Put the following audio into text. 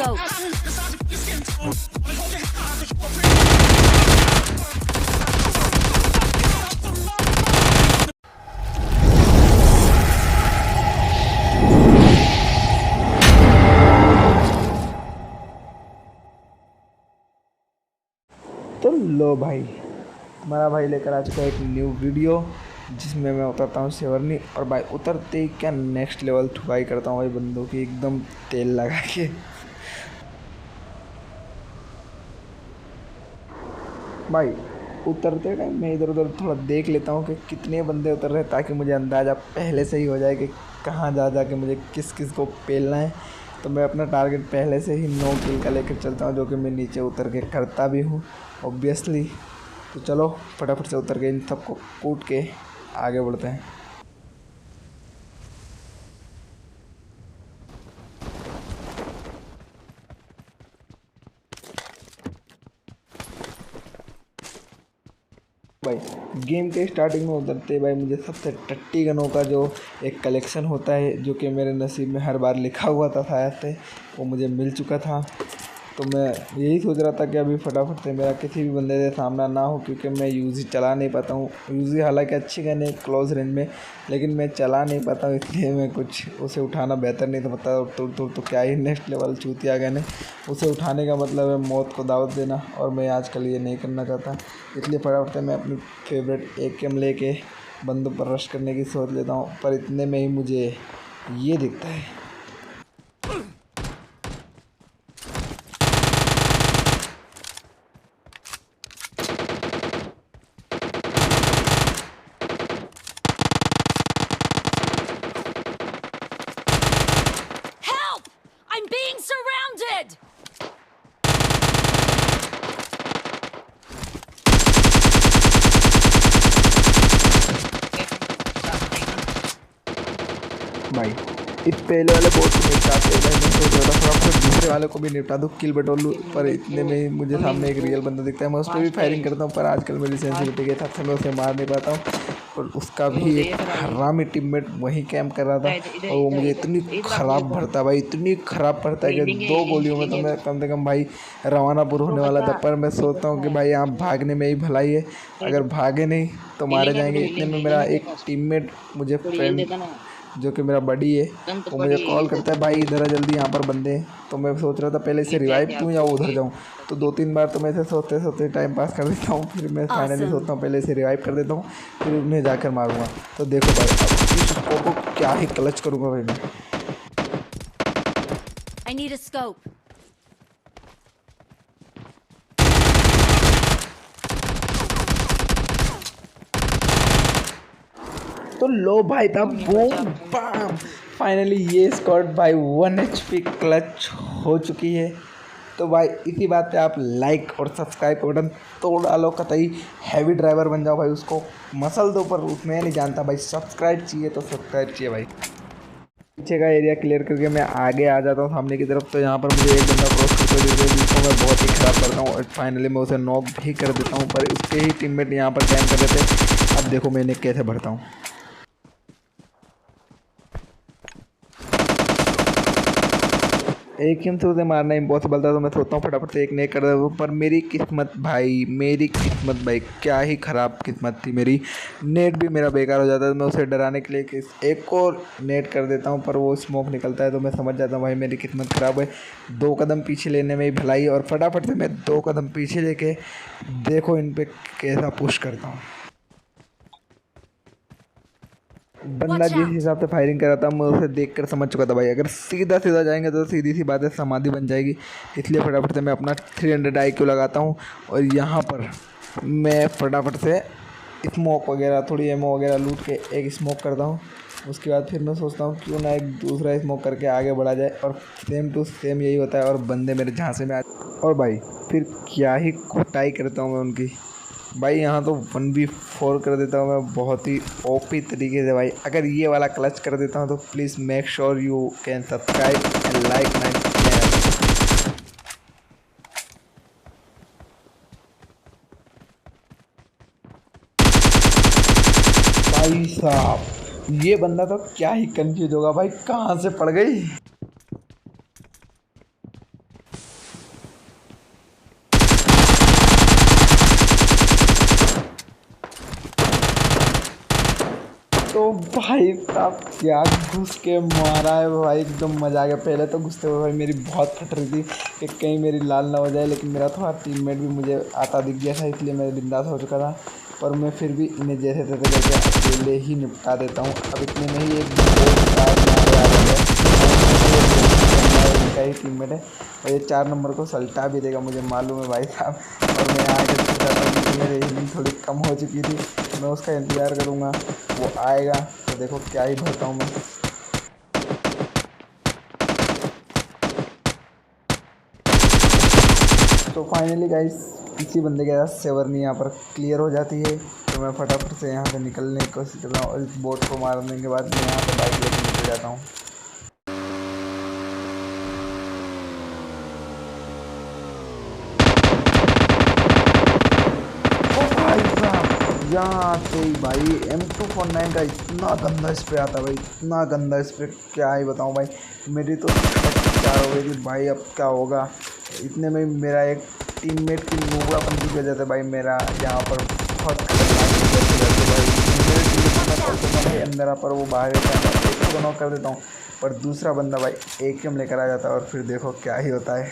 scope. तो लो भाई, हमारा भाई लेकर आ चुका है एक न्यू वीडियो जिसमें मैं उतरता हूँ सेवरनी। और भाई उतरते ही क्या नेक्स्ट लेवल ठुकाई करता हूँ भाई बंदों की एकदम तेल लगा के। भाई उतरते टाइम मैं इधर उधर थोड़ा देख लेता हूँ कि कितने बंदे उतर रहे हैं, ताकि मुझे अंदाज़ा पहले से ही हो जाए कि कहाँ जा के मुझे किस किस को पेलना है। तो मैं अपना टारगेट पहले से ही 9 किल का लेकर चलता हूँ, जो कि मैं नीचे उतर के करता भी हूँ ऑब्वियसली। तो चलो फटाफट से उतर के इन सबको कूट के आगे बढ़ते हैं। भाई गेम के स्टार्टिंग में उतरते भाई मुझे सबसे टट्टी गनों का जो एक कलेक्शन होता है, जो कि मेरे नसीब में हर बार लिखा हुआ था शायद से, वो मुझे मिल चुका था। तो मैं यही सोच रहा था कि अभी फटाफट से मेरा किसी भी बंदे से सामना ना हो, क्योंकि मैं यूज़ी चला नहीं पाता हूँ। यूज़ी हालांकि अच्छी गन है क्लोज रेंज में, लेकिन मैं चला नहीं पाता हूँ, इसलिए मैं कुछ उसे उठाना बेहतर नहीं था पता। और तो क्या ही नेक्स्ट लेवल चूतिया गन है, उसे उठाने का मतलब है मौत को दावत देना, और मैं आजकल ये नहीं करना चाहता। इसलिए फटाफट से मैं अपनी फेवरेट AKM लेके बंदों पर रश करने की सोच लेता हूँ। पर इतने में ही मुझे ये दिखता है। Help! I'm being surrounded! भाई इस पहले वाले बोट को निपटाते हैं भाई, मैं सोच रहा था फटाफट दूसरे वाले को भी निपटा दूँ, किल बटोर लूँ। पर इतने में ही मुझे सामने एक रियल बंदा दिखता है, मैं उस पर भी फायरिंग करता हूँ। पर आजकल मेरी सेंसिटिविटी के हिसाब से मैं उसे मार नहीं पाता हूँ। और उसका भी एक हरामी टीममेट वहीं कैंप कर रहा था, और वो मुझे इतनी ख़राब भरता भाई, इतनी ख़राब भरता है कि 2 गोलियों में तो मैं कम से कम भाई रवानापुर होने वाला था। पर मैं सोचता हूँ कि भाई यहाँ भागने में ही भलाई है, अगर भागे नहीं तो मारे जाएंगे। इतने में मेरा एक टीममेट, मुझे फ्रेंड जो कि मेरा बडी है, वो मुझे कॉल करता है, भाई इधर आ जल्दी, यहाँ पर बंदे हैं। तो मैं सोच रहा था पहले इसे रिवाइव दूँ या उधर जाऊँ। तो 2-3 बार तो मैं इसे सोचते सोचते टाइम पास कर देता हूँ, फिर मैं फाइनली सोचता हूँ पहले इसे रिवाइव कर देता हूँ, फिर उन्हें जाकर मारूंगा। तो देखो भाई अब इस को क्या ही क्लच करूँगा भाई मैं। I need a scope. तो लो भाई था बूम बाम, फाइनली ये स्क्वाड भाई 1 HP क्लच हो चुकी है। तो भाई इसी बात पे आप लाइक और सब्सक्राइब का बटन तोड़ डालो, कतई हैवी ड्राइवर बन जाओ भाई, उसको मसल दो। पर उसमें नहीं जानता भाई, सब्सक्राइब चाहिए तो सब्सक्राइब चाहिए भाई। पीछे का एरिया क्लियर करके मैं आगे आ जाता हूँ सामने की तरफ। तो यहाँ पर मुझे एक बंदा क्रॉस करते हुए जिसको मैं बहुत ही ख़राब करता हूँ, और फाइनली मैं उसे नॉक भी कर देता हूँ। पर उसके ही टीममेट यहाँ पर कैंप कर देते हैं। अब देखो मैं इन्हें कैसे भरता हूँ। एक ही से उसे मारना इम्पॉसिबल था, तो मैं सोचता हूँ फटाफट से एक नेक कर देता हूँ। पर मेरी किस्मत भाई क्या ही ख़राब किस्मत थी मेरी, नेट भी मेरा बेकार हो जाता है। तो मैं उसे डराने के लिए एक और नेट कर देता हूँ, पर वो स्मोक निकलता है। तो मैं समझ जाता हूँ भाई मेरी किस्मत ख़राब है, 2 कदम पीछे लेने में ही भलाई। और फटाफट से मैं 2 कदम पीछे लेके देखो इन पर कैसा पुश करता हूँ। बंदा Watch जिस out! हिसाब से फायरिंग कर रहा था मैं उसे देखकर समझ चुका था भाई, अगर सीधा सीधा जाएंगे तो सीधी सी बात है समाधि बन जाएगी। इसलिए फटाफट से मैं अपना 300 IQ लगाता हूँ, और यहाँ पर मैं फटाफट से स्मोक वगैरह थोड़ी एमओ वगैरह लूट के एक स्मोक करता हूँ। उसके बाद फिर मैं सोचता हूँ क्यों ना एक दूसरा स्मोक करके आगे बढ़ा जाए, और सेम टू सेम यही होता है, और बंदे मेरे झांसे में आ। और भाई फिर क्या ही कुटाई करता हूँ मैं उनकी भाई, यहाँ तो 1v4 कर देता हूँ मैं बहुत ही ओपी तरीके से भाई। अगर ये वाला क्लच कर देता हूँ तो please make sure you can subscribe and like my channel. भाई साहब ये बंदा तो क्या ही कंफ्यूज होगा भाई, कहाँ से पड़ गई। भाई साहब क्या घुस के मारा है भाई, एकदम मजा आ गया। पहले तो घुसते हुए भाई मेरी बहुत फट रही थी कि कहीं मेरी लाल ना हो जाए, लेकिन मेरा थोड़ा टीममेट भी मुझे आता दिख गया था, इसलिए मैं बिंदास हो चुका था। पर मैं फिर भी इन्हें जैसे तैसे करके अकेले ही निपटा देता हूँ। अब इतने में ही एक बोट कार यहाँ पे आ गया है, इनका ही टीममेट है और ये 4 नंबर को सल्टा भी देगा, मुझे मालूम है भाई साहब। और मैं यहाँ के चाहता हूँ क्योंकि मेरी हीलिंग थोड़ी कम हो चुकी थी, मैं उसका इंतज़ार करूँगा, वो आएगा तो देखो क्या ही भरता हूँ मैं। तो फाइनली गाइस किसी बंदे के साथ सेवरनी यहाँ पर क्लियर हो जाती है, तो मैं फटाफट से यहाँ से निकलने की कोशिश कर रहा हूँ और इस बोट को मारने के बाद मैं यहाँ पर बाइक लेकर निकल जाता हूँ। यहाँ से ही भाई M249 का इतना गंदा स्प्रे आता है भाई, इतना गंदा स्प्रे क्या ही बताऊँ भाई। मेरी तो चार हो गई थी भाई, अब क्या होगा। इतने में मेरा एक टीममेट की नूबड़ापन की वजह से भाई मेरा यहाँ पर बहुत खतरनाक भाई। मेरे टीम में कर दूँगा भाई अंदर आ, पर वो बाहर रहता है, एक को नॉक कर देता हूँ, पर दूसरा बंदा भाई AKM लेकर आ जाता है और फिर देखो क्या ही होता है।